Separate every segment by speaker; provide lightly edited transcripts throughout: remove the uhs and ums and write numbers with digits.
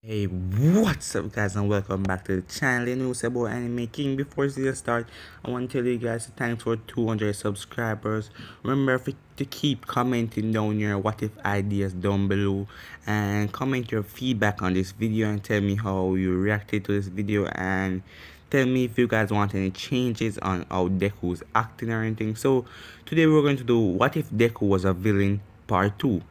Speaker 1: Hey, what's up guys, and welcome back to the channel. You know it's about Anime King. Before the start, I want to tell you guys thanks for 200 subscribers. Remember to keep commenting down your what if ideas down below, and comment your feedback on this video and tell me how you reacted to this video, and tell me if you guys want any changes on how Deku's acting or anything. So today we're going to do what if Deku was a villain part 2.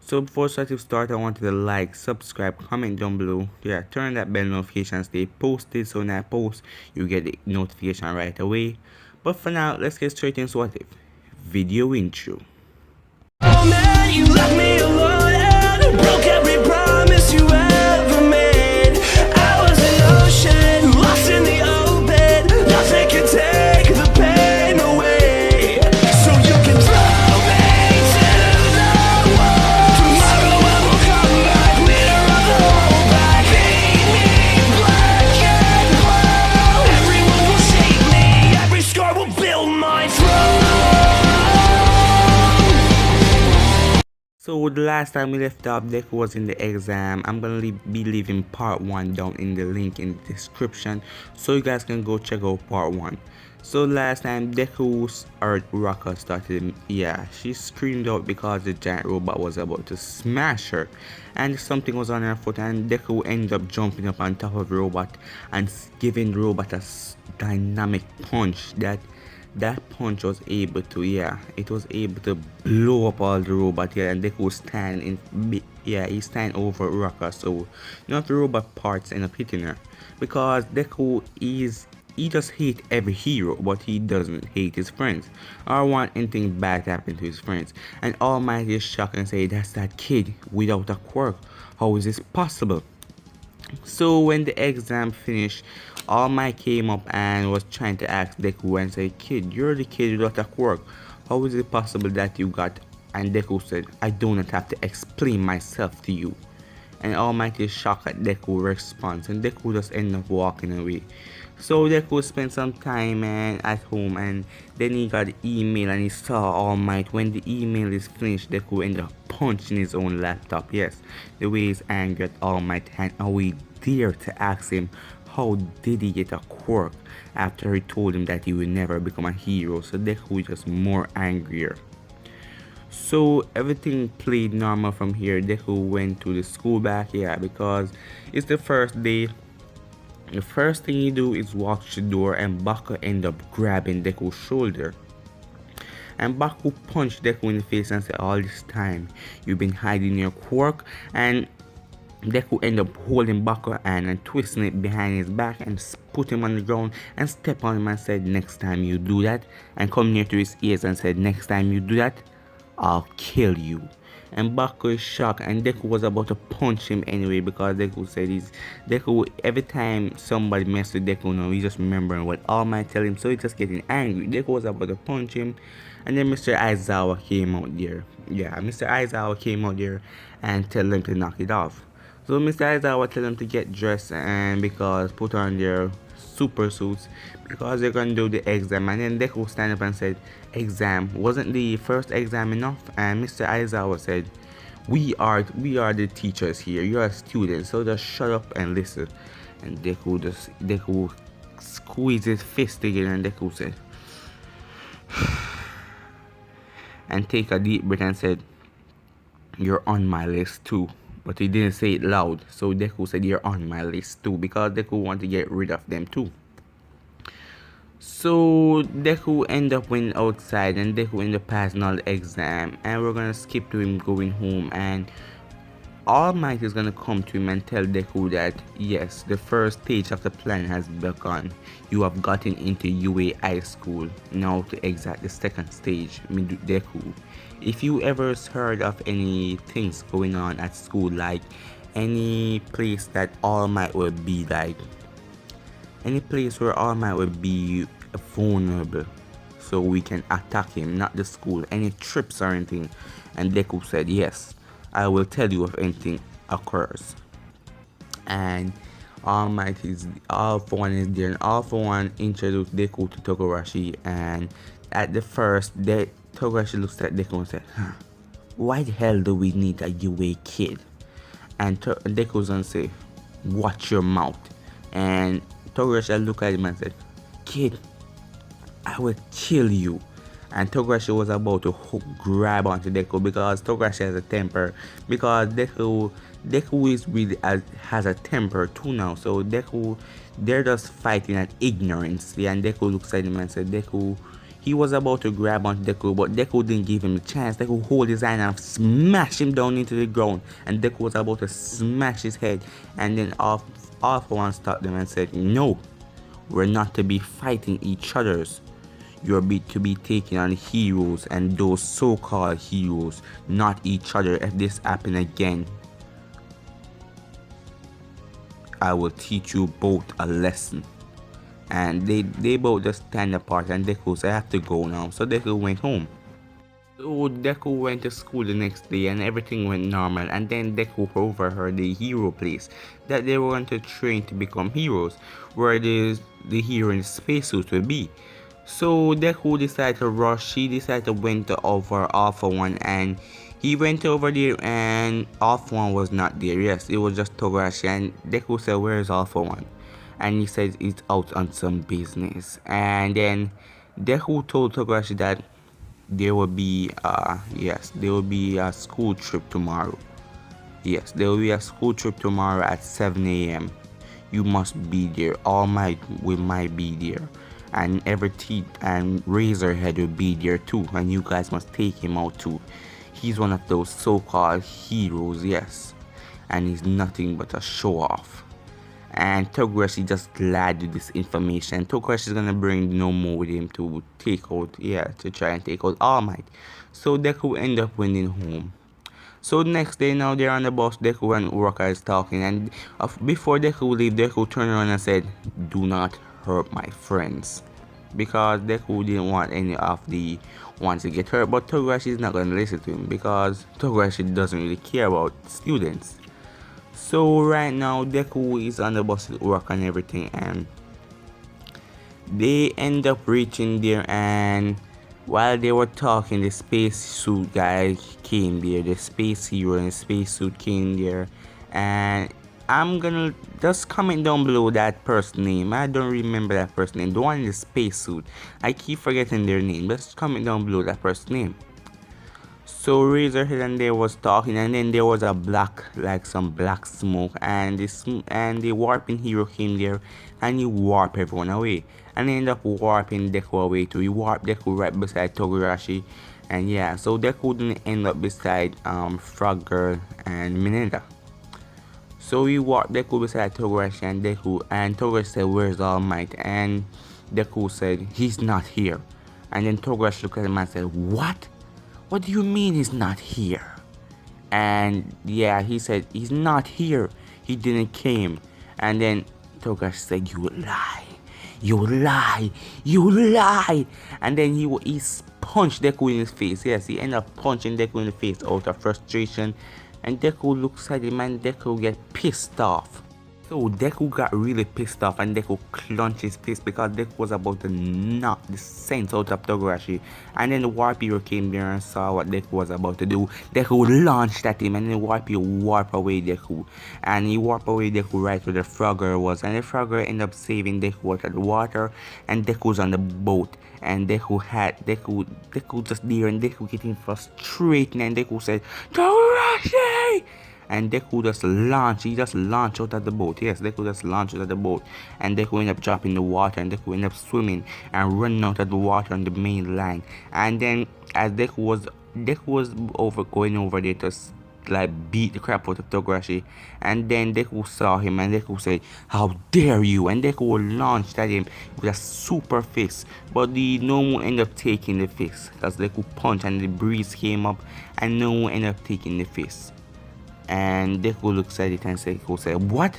Speaker 1: So before starting start, I want you to like, subscribe, comment down below. Yeah, turn that bell notification, stay posted, so when I post, you get the notification right away. But for now, let's get straight into what if video intro. Oh man, you left me alone and broke every promise you ever made. I was an ocean, lost in the open. Nothing can take the pain away. So you can throw me to the wall. Tomorrow I will come back, leader of the whole pack. Paint me black and blue. Everyone will shake me, every scar will build my throne. So the last time we left off, Deku was in the exam. I'm gonna be leaving part 1 down in the link in the description, so you guys can go check out part 1. So last time Deku's Earth Rocker started, yeah, she screamed out because the giant robot was about to smash her, and something was on her foot, and Deku ended up jumping up on top of the robot and giving the robot a dynamic punch that punch was able to, yeah, it was able to blow up all the robot, yeah, and Deku stand in, yeah, he stand over Rocker, so not the robot parts end up hitting her, because Deku he just hate every hero, but he doesn't hate his friends or want anything bad to happen to his friends. And All Might is shocked and say, that's that kid without a quirk, how is this possible? So when the exam finished, All Might came up and was trying to ask Deku and say, kid, you're the kid without a quirk. How is it possible that you got? And Deku said, I do not have to explain myself to you. And All Might is shocked at Deku's response, and Deku just ended up walking away. So Deku spent some time at home, and then he got an email and he saw All Might. When the email is finished, Deku ended up punching his own laptop. Yes, the way he's angry at All Might, and how he dared to ask him how did he get a quirk after he told him that he would never become a hero. So Deku was just more angrier. So everything played normal from here. Deku went to the school back, yeah, because it's the first day. The first thing you do is walk to the door, and Baku end up grabbing Deku's shoulder. And Baku punched Deku in the face and said, all this time you've been hiding your quirk. And Deku end up holding Baku's hand and twisting it behind his back and put him on the ground and step on him and said, next time you do that, and come near to his ears and said, next time you do that, I'll kill you. And Baku is shocked, and Deku was about to punch him anyway, because Deku said Deku, every time somebody messes with Deku now, he's just remembering what All Might tell him, so he's just getting angry. Deku was about to punch him, and then Mr. Aizawa came out there. Yeah, Mr. Aizawa came out there and tell him to knock it off. So Mr. Aizawa tell them to get dressed and because put on their super suits because they're gonna do the exam. And then Deku stand up and said, exam wasn't the first exam enough? And Mr. Aizawa said, we are the teachers here, you're a student, so just shut up and listen. And Deku squeezed his fist again, and Deku said and take a deep breath and said, you're on my list too. But he didn't say it loud, so Deku said, you're on my list too, because Deku wanted to get rid of them too. So Deku ended up went outside, and Deku ended up passing all the exam, and we're gonna skip to him going home, and All Might is gonna come to him and tell Deku that yes, the first stage of the plan has begun. You have gotten into UA High School. Now to exact the second stage, Deku. If you ever heard of any things going on at school, like any place that All Might would be like, any place where All Might would be vulnerable, so we can attack him, not the school, any trips or anything. And Deku said, yes, I will tell you if anything occurs. And All Might is All For One is there, and All For One introduced Deku to Togarashi. And at the first, Togarashi looks at Deku and said, why the hell do we need a UA kid? And Deku's gonna say, watch your mouth. And Togarashi looked at him and said, kid, I will kill you. And Togarashi was about to grab onto Deku because Togarashi has a temper. Because Deku is really has a temper too now. So Deku, they're just fighting at ignorance. Yeah, and Deku looks at him and said, Deku, he was about to grab onto Deku, but Deku didn't give him a chance. Deku hold his hand and smash him down into the ground. And Deku was about to smash his head. And then All For One stopped them and said, no, we're not to be fighting each other's. You're to be taking on heroes and those so-called heroes, not each other. If this happens again, I will teach you both a lesson. And they both just stand apart, and Deku said, I have to go now. So Deku went home. So Deku went to school the next day and everything went normal, and then Deku overheard the hero place that they were going to train to become heroes, where the hero in the spacesuit will be. So Deku decided to rush. He decided to went over All For One, and he went over there and All For One was not there. Yes, it was just Togarashi, and Deku said, where is All For One? And he said it's out on some business. And then Deku told Togarashi that there will be a school trip tomorrow. Yes, there will be a school trip tomorrow at 7 a.m. You must be there. All Might might be there, and every teeth and Razorhead will be there too, and you guys must take him out too. He's one of those so-called heroes, yes, and he's nothing but a show-off. And Togarashi just glad with this information. Togarashi is gonna bring Nomu with him to try and take out All Might. So Deku end up winning home. So next day now they're on the bus. Deku and Uraka is talking, and before Deku leave, Deku turned around and said, do not hurt my friends. Because Deku didn't want any of the ones to get hurt, but Togarashi is not going to listen to him because Togarashi doesn't really care about students. So right now Deku is on the bus with Uraka and everything, and they end up reaching there, and while they were talking, the spacesuit guy came there. The space hero in the spacesuit came there, and I'm gonna just comment down below that person's name. I don't remember that person's name. The one in the spacesuit. I keep forgetting their name. Just comment down below that person's name. So Razorhead and they was talking, and then there was a some black smoke, and the warping hero came there, and he warped everyone away, and he ended up warping Deku away too. He warped Deku right beside Togarashi, and yeah, so Deku didn't end up beside Frog Girl and Mineta. So he walked Deku beside Togarashi, and Togarashi said, where's All Might? And Deku said, he's not here. And then Togarashi looked at him and said, what? What do you mean he's not here? And yeah, he said, he's not here. He didn't came. And then Togarashi said, you lie. You lie. You lie. And then he punched Deku in his face. Yes, he ended up punching Deku in the face out of frustration. And Deku looks at him and Deku get pissed off. So Deku got really pissed off, and Deku clenched his fist because Deku was about to knock the sense out of Togarashi. And then the Warp Hero came there and saw what Deku was about to do. Deku launched at him, and then Warp Hero warped away Deku. And he warped away Deku right where the Frogger was. And the Frogger ended up saving Deku out of the water, and Deku's on the boat. And Deku just there, and Deku getting frustrated, and Deku said, Togarashi! And Deku just launched out of the boat. Yes, Deku just launched out of the boat, and Deku ended up dropping in the water, and Deku ended up swimming and running out of the water on the main line. And then as Deku was going over there to like beat the crap out of Togarashi, and then Deku saw him, and Deku said, how dare you? And Deku launched at him with a super fist, but no one ended up taking the fist because Deku punched and the breeze came up, and no one ended up taking the fist. And Deku looks at it and Deku said, what?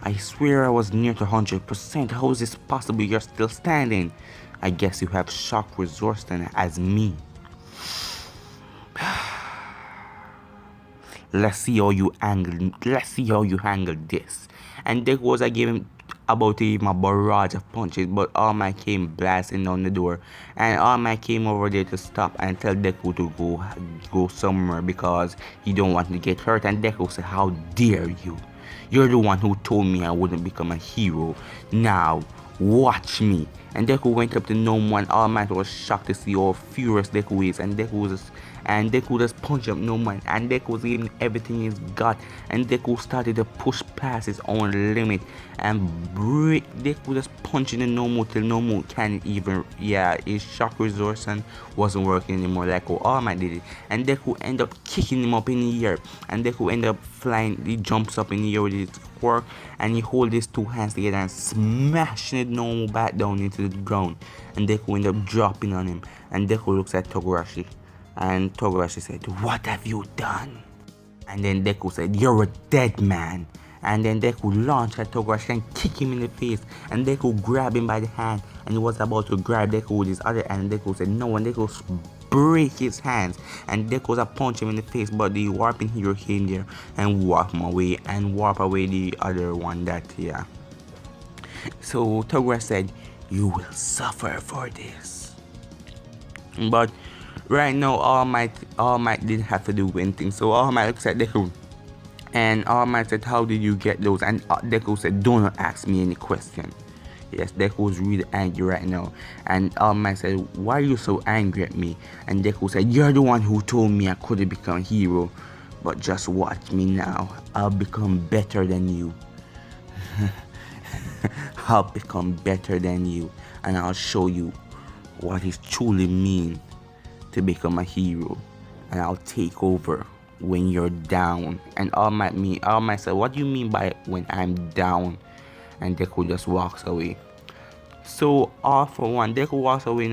Speaker 1: I swear I was near to 100%. How is this possible? You're still standing. I guess you have shock resistance as me. Let's see how you handle this. And Deku was gave him about to give him a barrage of punches, but All Might came blasting down the door, and All Might came over there to stop and tell Deku to go somewhere because he don't want to get hurt. And Deku said, how dare you? you're the one who told me I wouldn't become a hero. Now, watch me. And Deku went up to Nomu, and All Might was shocked to see how furious Deku is, and Deku just punched up Nomu, and Deku was giving everything he's got, and Deku started to push past his own limit and break. Deku just punching the Nomu till Nomu can't even, his shock resource and wasn't working anymore like how All Might did it, and Deku ended up kicking him up in the air, and Deku ended up flying. He jumps up in the air with his quirk, and he holds his two hands together and smashing the Nomu back down into the ground, and Deku ended up dropping on him, and Deku looks at Togarashi, and Togarashi said, "What have you done?" And then Deku said, "You're a dead man." And then Deku launched at Togarashi and kicked him in the face, and Deku grabbed him by the hand, and he was about to grab Deku with his other hand, and Deku said no, and Deku break his hands, and Deku was a punch him in the face, but the warping hero came there and warped him away and warp away the other one that, So Togarashi said, "You will suffer for this." But right now, All Might didn't have to do anything. So All Might looks at Deku, and All Might said, "How did you get those?" And Deku said, "Do not ask me any question." Yes, Deku was really angry right now, and All Might said, "Why are you so angry at me?" And Deku said, "You're the one who told me I couldn't become a hero, but just watch me now. I'll become better than you." I'll become better than you, and I'll show you what it truly means to become a hero, and I'll take over when you're down. And All Might said, "What do you mean by when I'm down?" And Deku just walks away. So all for one, Deku walks away.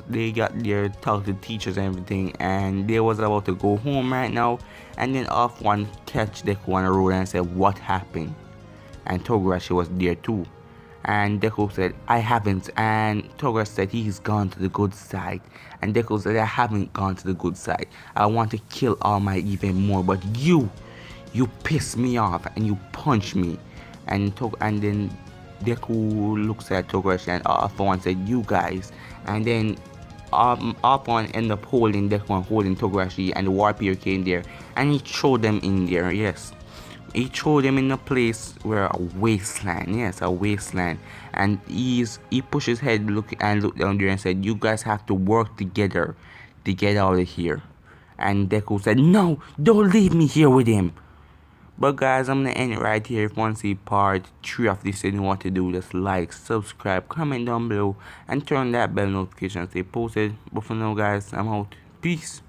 Speaker 1: They got their talk to teachers and everything, and they was about to go home right now. And then off one catch Deku on the road and said, "What happened?" And Togarashi was there too. And Deku said, "I haven't." And Togarashi said, "He's gone to the good side." And Deku said, "I haven't gone to the good side. I want to kill All Might even more, but you piss me off and you punch me." And then Deku looks at Togarashi, and All-For-One said, "You guys." And then All-For-One ended up holding Deku and holding Togarashi, and the Warrior came there, and he threw them in there. Yes, he threw them in a place where a wasteland. Yes, a wasteland. And he pushed his head look down there and said, "You guys have to work together to get out of here." And Deku said, "No, don't leave me here with him." But guys, I'm gonna end it right here. If you want to see part 3 of this and you know what to do, just like, subscribe, comment down below, and turn that bell notification to stay posted. But for now guys, I'm out. Peace.